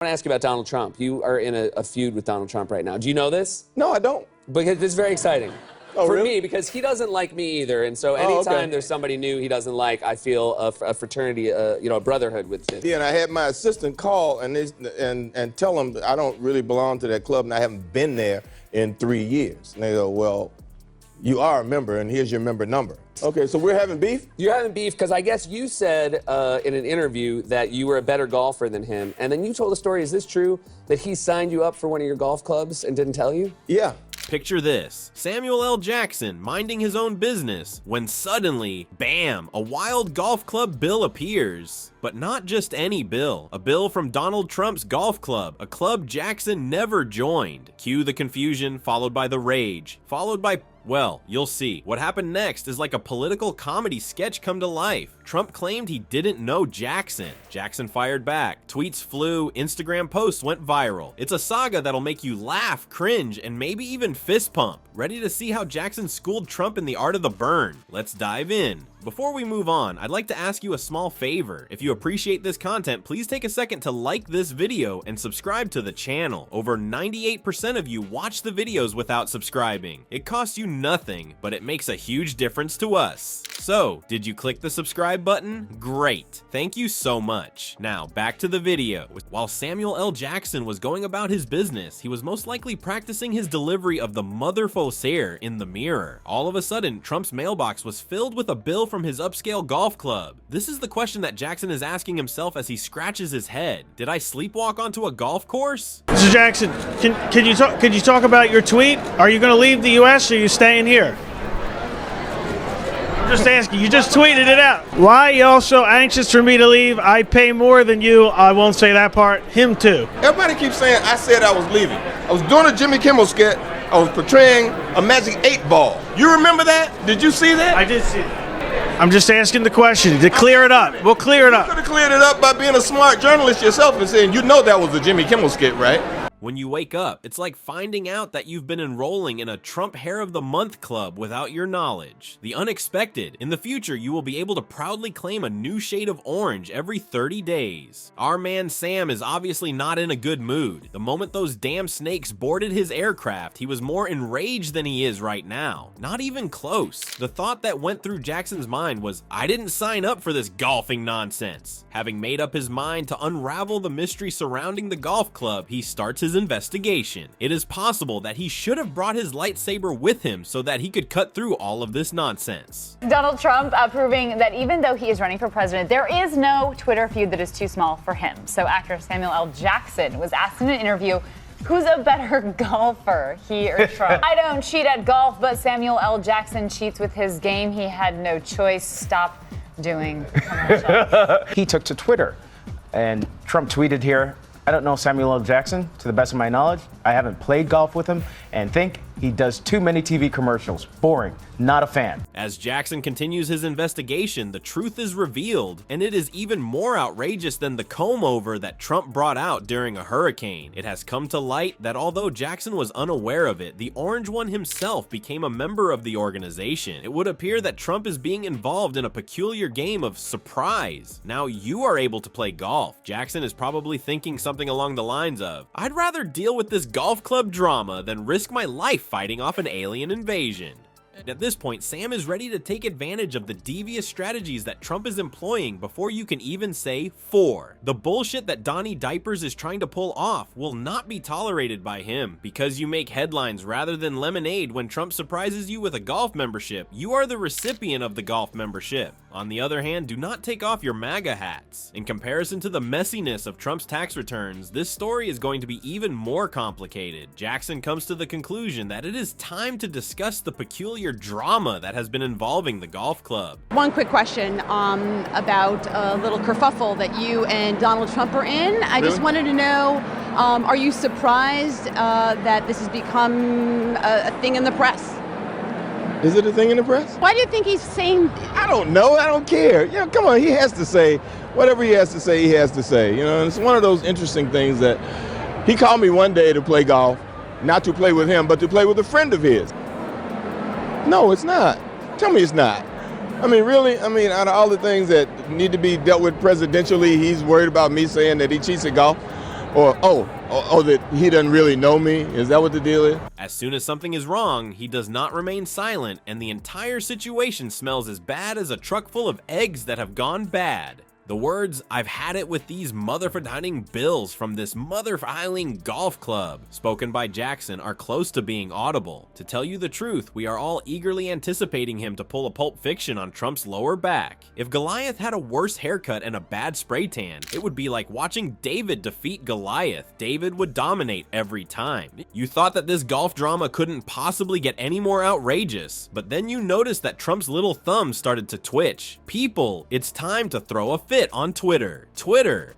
I want to ask you about Donald Trump. You are in a feud with Donald Trump right now. Do you know this? No, I don't. Because this is very exciting. Oh, for really? me, because he doesn't like me either, and so anytime there's somebody new he doesn't like, I feel a fraternity, a brotherhood with him. Yeah, and I had my assistant call and tell him I don't really belong to that club and I haven't been there in 3 years. And they go, well, you are a member and here's your member number. Okay, so we're having beef? You're having beef because I guess you said in an interview that you were a better golfer than him, and then you told a story. Is this true that he signed you up for one of your golf clubs and didn't tell you? Yeah. Picture this, Samuel L. Jackson minding his own business when suddenly, bam, a wild golf club bill appears. But not just any bill, a bill from Donald Trump's golf club, a club Jackson never joined. Cue the confusion, followed by the rage, followed by, well, you'll see. What happened next is like a political comedy sketch come to life. Trump claimed he didn't know Jackson. Jackson fired back. Tweets flew, Instagram posts went viral. It's a saga that'll make you laugh, cringe, and maybe even fist pump. Ready to see how Jackson schooled Trump in the art of the burn? Let's dive in. Before we move on, I'd like to ask you a small favor. If you appreciate this content, please take a second to like this video and subscribe to the channel. Over 98% of you watch the videos without subscribing. It costs you nothing, but it makes a huge difference to us. So, did you click the subscribe button? Great. Thank you so much. Now, back to the video. While Samuel L. Jackson was going about his business, he was most likely practicing his delivery of the mother faussaire in the mirror. All of a sudden, Trump's mailbox was filled with a bill from his upscale golf club. This is the question that Jackson is asking himself as he scratches his head. Did I sleepwalk onto a golf course? Mr. Jackson, could you talk about your tweet? Are you going to leave the U.S. or are you staying here? I'm just asking. You just tweeted it out. Why are you all so anxious for me to leave? I pay more than you. I won't say that part. Him too. Everybody keeps saying I said I was leaving. I was doing a Jimmy Kimmel sketch. I was portraying a Magic 8 Ball. You remember that? Did you see that? I did see that. I'm just asking the question to clear it up. We'll clear it up. You could have cleared it up by being a smart journalist yourself and saying, you know that was a Jimmy Kimmel skit, right? When you wake up, it's like finding out that you've been enrolling in a Trump Hair of the Month club without your knowledge. The unexpected. In the future, you will be able to proudly claim a new shade of orange every 30 days. Our man Sam is obviously not in a good mood. The moment those damn snakes boarded his aircraft, he was more enraged than he is right now. Not even close. The thought that went through Jackson's mind was, I didn't sign up for this golfing nonsense. Having made up his mind to unravel the mystery surrounding the golf club, he starts his investigation. It is possible that he should have brought his lightsaber with him so that he could cut through all of this nonsense. Donald Trump proving that even though he is running for president, there is no Twitter feud that is too small for him. So actor Samuel L. Jackson was asked in an interview, who's a better golfer, he or Trump? I don't cheat at golf, but Samuel L. Jackson cheats with his game. He had no choice. Stop doing commercials. He took to Twitter, and Trump tweeted here, I don't know Samuel L. Jackson, to the best of my knowledge. I haven't played golf with him, and think he does too many TV commercials. Boring. Not a fan. As Jackson continues his investigation, the truth is revealed, and it is even more outrageous than the comb-over that Trump brought out during a hurricane. It has come to light that although Jackson was unaware of it, the Orange One himself became a member of the organization. It would appear that Trump is being involved in a peculiar game of surprise. Now you are able to play golf. Jackson is probably thinking something along the lines of, I'd rather deal with this golf club drama than risk my life fighting off an alien invasion. At this point, Sam is ready to take advantage of the devious strategies that Trump is employing before you can even say four. The bullshit that Donnie Diapers is trying to pull off will not be tolerated by him. Because you make headlines rather than lemonade when Trump surprises you with a golf membership, you are the recipient of the golf membership. On the other hand, do not take off your MAGA hats. In comparison to the messiness of Trump's tax returns, this story is going to be even more complicated. Jackson comes to the conclusion that it is time to discuss the peculiar drama that has been involving the golf club. One quick question about a little kerfuffle that you and Donald Trump are in. I just wanted to know, are you surprised that this has become a thing in the press? Is it a thing in the press? Why do you think he's saying? I don't know. I don't care. You know, come on. He has to say whatever he has to say. He has to say. You know, and it's one of those interesting things that he called me one day to play golf, not to play with him, but to play with a friend of his. No, it's not. Tell me it's not. I mean, really? I mean, out of all the things that need to be dealt with presidentially, he's worried about me saying that he cheats at golf. Or, that he doesn't really know me? Is that what the deal is? As soon as something is wrong, he does not remain silent, and the entire situation smells as bad as a truck full of eggs that have gone bad. The words, "I've had it with these motherfucking bills" from this motherfucking golf club, spoken by Jackson, are close to being audible. To tell you the truth, we are all eagerly anticipating him to pull a Pulp Fiction on Trump's lower back. If Goliath had a worse haircut and a bad spray tan, it would be like watching David defeat Goliath. David would dominate every time. You thought that this golf drama couldn't possibly get any more outrageous, but then you noticed that Trump's little thumb started to twitch. People, it's time to throw a fit on Twitter.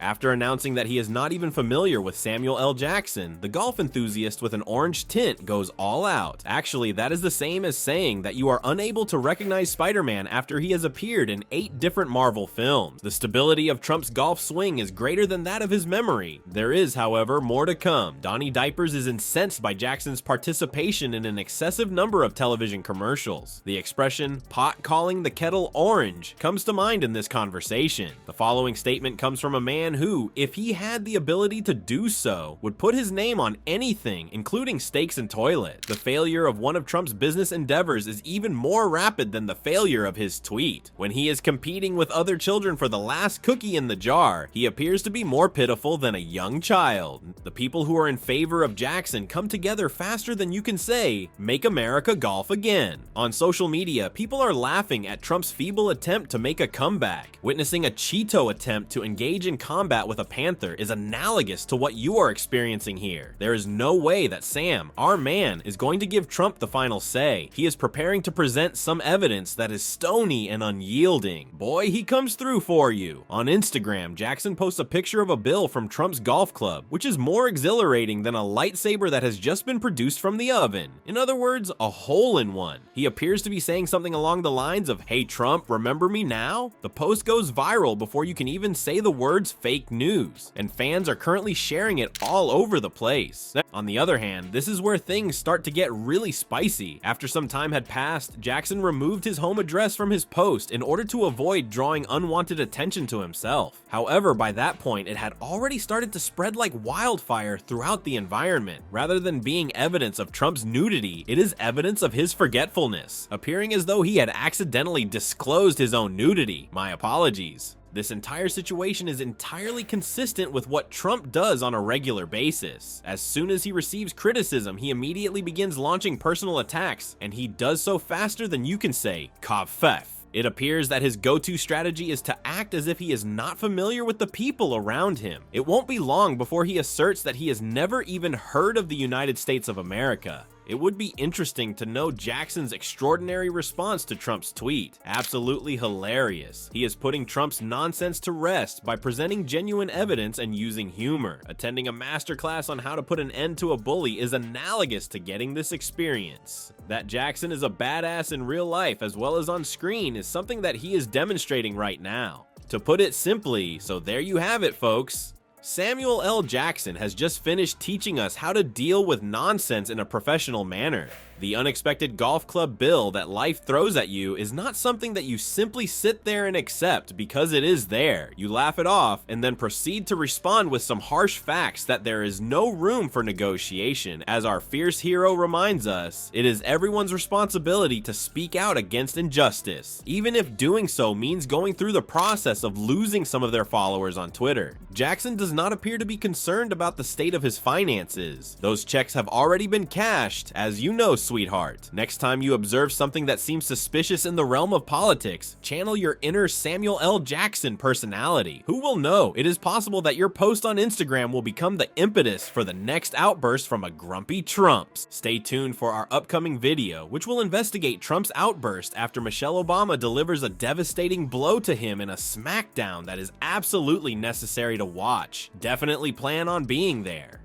After announcing that he is not even familiar with Samuel L. Jackson, the golf enthusiast with an orange tint goes all out. Actually, that is the same as saying that you are unable to recognize Spider-Man after he has appeared in 8 different Marvel films. The stability of Trump's golf swing is greater than that of his memory. There is, however, more to come. Donnie Diapers is incensed by Jackson's participation in an excessive number of television commercials. The expression, "pot calling the kettle orange," comes to mind in this conversation. The following statement comes from a man who, if he had the ability to do so, would put his name on anything, including steaks and toilet. The failure of one of Trump's business endeavors is even more rapid than the failure of his tweet. When he is competing with other children for the last cookie in the jar, he appears to be more pitiful than a young child. The people who are in favor of Jackson come together faster than you can say, "Make America golf again." On social media, people are laughing at Trump's feeble attempt to make a comeback. Witnessing a Cheeto attempt to engage in combat with a panther is analogous to what you are experiencing here. There is no way that Sam, our man, is going to give Trump the final say. He is preparing to present some evidence that is stony and unyielding. Boy, he comes through for you. On Instagram, Jackson posts a picture of a bill from Trump's golf club, which is more exhilarating than a lightsaber that has just been produced from the oven. In other words, a hole-in-one. He appears to be saying something along the lines of, "Hey Trump, remember me now?" The post goes viral before you can even say the words "fake news," and fans are currently sharing it all over the place. On the other hand, this is where things start to get really spicy. After some time had passed, Jackson removed his home address from his post in order to avoid drawing unwanted attention to himself. However, by that point, it had already started to spread like wildfire throughout the environment. Rather than being evidence of Trump's nudity, it is evidence of his forgetfulness, appearing as though he had accidentally disclosed his own nudity. My apologies. This entire situation is entirely consistent with what Trump does on a regular basis. As soon as he receives criticism, he immediately begins launching personal attacks, and he does so faster than you can say, "Kopfef." It appears that his go-to strategy is to act as if he is not familiar with the people around him. It won't be long before he asserts that he has never even heard of the United States of America. It would be interesting to know Jackson's extraordinary response to Trump's tweet. Absolutely hilarious. He is putting Trump's nonsense to rest by presenting genuine evidence and using humor. Attending a masterclass on how to put an end to a bully is analogous to getting this experience. That Jackson is a badass in real life as well as on screen is something that he is demonstrating right now. To put it simply, so there you have it, folks. Samuel L. Jackson has just finished teaching us how to deal with nonsense in a professional manner. The unexpected golf club bill that life throws at you is not something that you simply sit there and accept because it is there. You laugh it off and then proceed to respond with some harsh facts that there is no room for negotiation. As our fierce hero reminds us, it is everyone's responsibility to speak out against injustice, even if doing so means going through the process of losing some of their followers on Twitter. Jackson does not appear to be concerned about the state of his finances. Those checks have already been cashed, as you know, sweetheart. Next time you observe something that seems suspicious in the realm of politics, channel your inner Samuel L. Jackson personality. Who will know? It is possible that your post on Instagram will become the impetus for the next outburst from a grumpy Trumps. Stay tuned for our upcoming video, which will investigate Trump's outburst after Michelle Obama delivers a devastating blow to him in a smackdown that is absolutely necessary to watch. Definitely plan on being there.